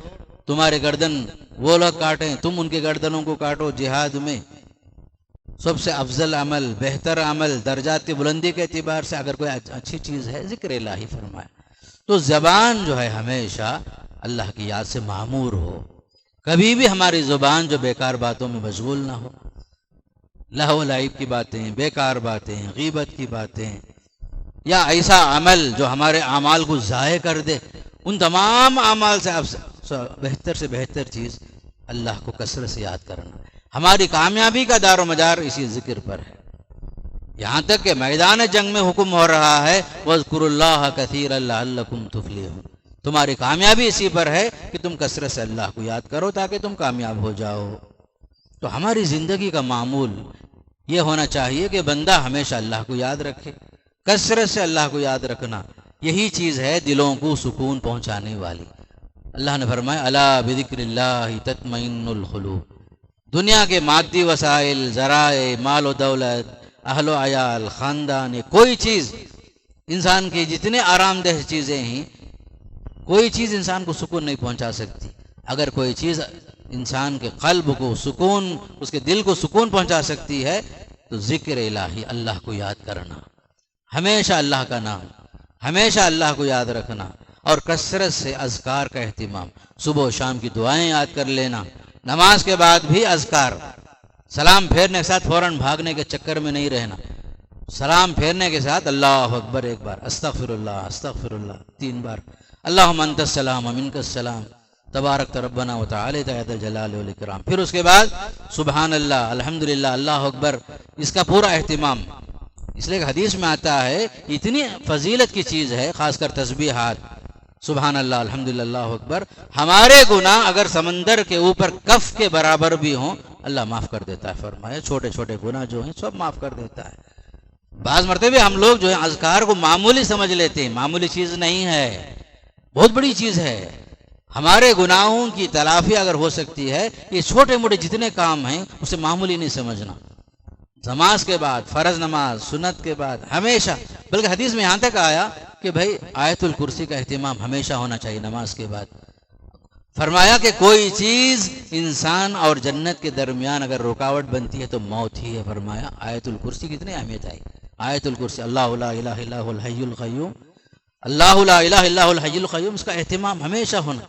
تمہارے گردن وہ لوگ کاٹیں، تم ان کے گردنوں کو کاٹو، جہاد میں سب سے افضل عمل، بہتر عمل، درجات کی بلندی کے اعتبار سے اگر کوئی اچھی چیز ہے ذکر الہی فرمایا۔ تو زبان جو ہے ہمیشہ اللہ کی یاد سے معمور ہو، کبھی بھی ہماری زبان جو بیکار باتوں میں مشغول نہ ہو، لہو و لعب کی باتیں، بیکار باتیں، غیبت کی باتیں، یا ایسا عمل جو ہمارے اعمال کو ضائع کر دے، ان تمام اعمال سے بہتر چیز اللہ کو کثرت سے یاد کرنا۔ ہماری کامیابی کا دار و مدار اسی ذکر پر ہے، یہاں تک کہ میدان جنگ میں حکم ہو رہا ہے وَاذْكُرُوا اللَّهَ كَثِيرًا لَعَلَّكُمْ تُفْلِحُونَ، تمہاری کامیابی اسی پر ہے کہ تم کثرت سے اللہ کو یاد کرو تاکہ تم کامیاب ہو جاؤ۔ تو ہماری زندگی کا معمول یہ ہونا چاہیے کہ بندہ ہمیشہ اللہ کو یاد رکھے، کثرت سے اللہ کو یاد رکھنا یہی چیز ہے دلوں کو سکون پہنچانے والی۔ اللہ نے فرمایا الا بذکر اللہ تطمئن القلوب، دنیا کے مادی وسائل، ذرائع، مال و دولت، اہل و عیال، خاندان، کوئی چیز انسان کی جتنے آرام دہ چیزیں ہیں، کوئی چیز انسان کو سکون نہیں پہنچا سکتی۔ اگر کوئی چیز انسان کے قلب کو سکون، اس کے دل کو سکون پہنچا سکتی ہے تو ذکر الہی، اللہ کو یاد کرنا، ہمیشہ اللہ کا نام، ہمیشہ اللہ کو یاد رکھنا، اور کثرت سے اذکار کا اہتمام، صبح و شام کی دعائیں یاد کر لینا، نماز کے بعد بھی اذکار، سلام پھیرنے کے ساتھ فوراً بھاگنے کے چکر میں نہیں رہنا، سلام پھیرنے کے ساتھ اللہ اکبر ایک بار، استغفر اللہ 3 بار، اللہم انت السلام ومنک السلام تبارک ربنا وتعالی یا ذا الجلال والاکرام، پھر اس کے بعد سبحان اللہ، الحمدللہ، اللہ اکبر، اس کا پورا اہتمام۔ اس لیے حدیث میں آتا ہے اتنی فضیلت کی چیز ہے، خاص کر تسبیحات، سبحان اللہ، الحمدللہ، اللہ اکبر، ہمارے گناہ اگر سمندر کے اوپر کف کے برابر بھی ہوں اللہ معاف کر دیتا ہے، فرمایا چھوٹے چھوٹے گناہ جو ہیں سب معاف کر دیتا ہے۔ بعض مرتبہ ہم لوگ جو ہے اذکار کو معمولی سمجھ لیتے ہیں، معمولی چیز نہیں ہے، بہت بڑی چیز ہے۔ ہمارے گناہوں کی تلافی اگر ہو سکتی ہے، یہ چھوٹے موٹے جتنے کام ہیں اسے معمولی نہیں سمجھنا۔ نماز کے بعد، فرض نماز، سنت کے بعد ہمیشہ، بلکہ حدیث میں یہاں تک آیا کہ بھائی آیت الکرسی کا اہتمام ہمیشہ ہونا چاہیے نماز کے بعد۔ فرمایا کہ کوئی چیز انسان اور جنت کے درمیان اگر رکاوٹ بنتی ہے تو موت ہی ہے۔ فرمایا آیت الکرسی کی کتنی اہمیت ہے، آیت الکرسی، اللہ لا الہ الا هو الحی القیوم، اللہ لا الہ الا هو الحی القیوم، اس کا اہتمام ہمیشہ ہونا۔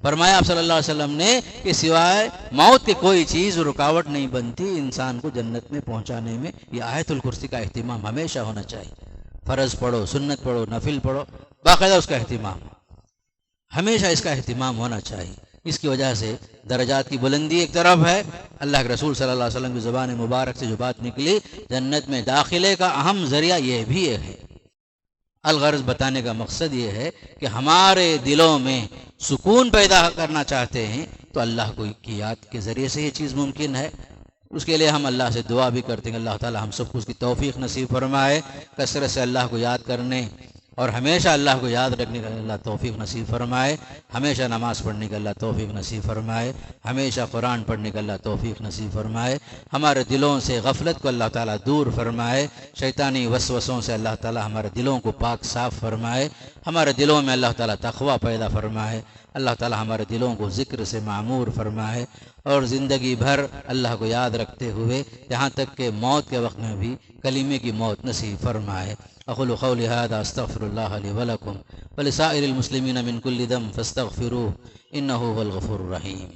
فرمایا آپ صلی اللہ علیہ وسلم نے کہ سوائے موت کے کوئی چیز رکاوٹ نہیں بنتی انسان کو جنت میں پہنچانے میں، یہ آیت الکرسی کا اہتمام ہمیشہ ہونا چاہیے۔ فرض پڑھو، سنت پڑھو، نفل پڑھو، باقاعدہ اس کا اہتمام، ہمیشہ اس کا اہتمام ہونا چاہیے۔ اس کی وجہ سے درجات کی بلندی ایک طرف ہے، اللہ کے رسول صلی اللہ علیہ وسلم کی زبان مبارک سے جو بات نکلی، جنت میں داخلے کا اہم ذریعہ یہ بھی ہے۔ الغرض بتانے کا مقصد یہ ہے کہ ہمارے دلوں میں سکون پیدا کرنا چاہتے ہیں تو اللہ کو کی یاد کے ذریعے سے یہ چیز ممکن ہے۔ اس کے لیے ہم اللہ سے دعا بھی کرتے ہیں، اللہ تعالی ہم سب کو اس کی توفیق نصیب فرمائے، کثرت سے اللہ کو یاد کرنے اور ہمیشہ اللہ کو یاد رکھنے کا اللہ توفیق نصیب فرمائے، ہمیشہ نماز پڑھنے کا اللہ توفیق نصیب فرمائے، ہمیشہ قرآن پڑھنے کا اللہ توفیق نصیب فرمائے، ہمارے دلوں سے غفلت کو اللہ تعالیٰ دور فرمائے، شیطانی وسوسوں سے اللہ تعالیٰ ہمارے دلوں کو پاک صاف فرمائے، ہمارے دلوں میں اللہ تعالیٰ تقویٰ پیدا فرمائے، اللہ تعالیٰ ہمارے دلوں کو ذکر سے معمور فرمائے، اور زندگی بھر اللہ کو یاد رکھتے ہوئے یہاں تک کہ موت کے وقت میں بھی کلمے کی موت نصیب فرمائے۔ اقول قولی هذا استغفر الله لي ولكم ولسائر المسلمين من كل ذنب فاستغفروه انه هو الغفور الرحيم۔